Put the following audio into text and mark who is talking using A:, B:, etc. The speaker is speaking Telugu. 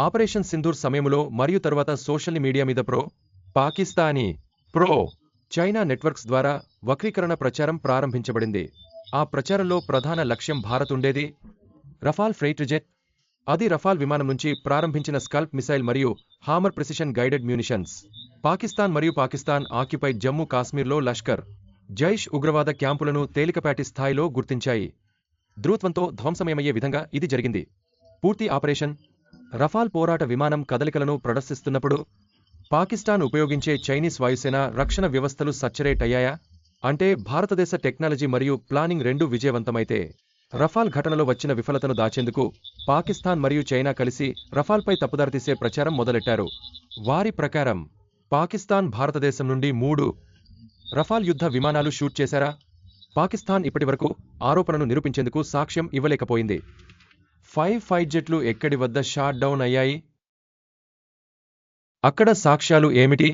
A: ఆపరేషన్ సింధూర్ సమయంలో మరియు తరువాత సోషల్ మీడియా మీద పాకిస్తానీ చైనా నెట్వర్క్స్ ద్వారా వక్రీకరణ ప్రచారం ప్రారంభించబడింది. ఆ ప్రచారంలో ప్రధాన లక్ష్యం భారత్ ఉండేది. రఫాల్ ఫ్రైటర్ జెట్, అది రఫాల్ విమానం నుంచి ప్రారంభించిన స్కల్ప్ మిసైల్ మరియు hammer precision guided munitions. Pakistan మరియు పాకిస్తాన్ ఆక్యుపైడ్ జమ్మూ కాశ్మీర్లో లష్కర్ జైష్ ఉగ్రవాద క్యాంపులను తేలికపాటి స్థాయిలో గుర్తించాయి. ధ్రువత్వంతో ధ్వంసమయమయ్యే విధంగా ఇది జరిగింది. పూర్తి ఆపరేషన్ రఫాల్ పోరాట విమానం కదలికలను ప్రదర్శిస్తున్నప్పుడు పాకిస్తాన్ ఉపయోగించే చైనీస్ వాయుసేన రక్షణ వ్యవస్థలు సచ్చరేట్ అయ్యాయా? అంటే భారతదేశ టెక్నాలజీ మరియు ప్లానింగ్ రెండూ విజయవంతమైతే రఫాల్ ఘటనలో వచ్చిన విఫలతను దాచేందుకు పాకిస్తాన్ మరియు చైనా కలిసి రఫాల్పై తప్పుదారితీసే ప్రచారం మొదలెట్టారు. వారి ప్రకారం పాకిస్తాన్ భారతదేశం నుండి 3 రఫాల్ యుద్ధ విమానాలు షూట్ చేశారా? పాకిస్తాన్ ఇప్పటివరకు ఆరోపణను నిరూపించేందుకు సాక్ష్యం ఇవ్వలేకపోయింది. 5 ఫైట్ జెట్లు ఎక్కడి వద్ద షాట్ డౌన్ అయ్యాయి? అక్కడ సాక్ష్యాలు ఏమిటి?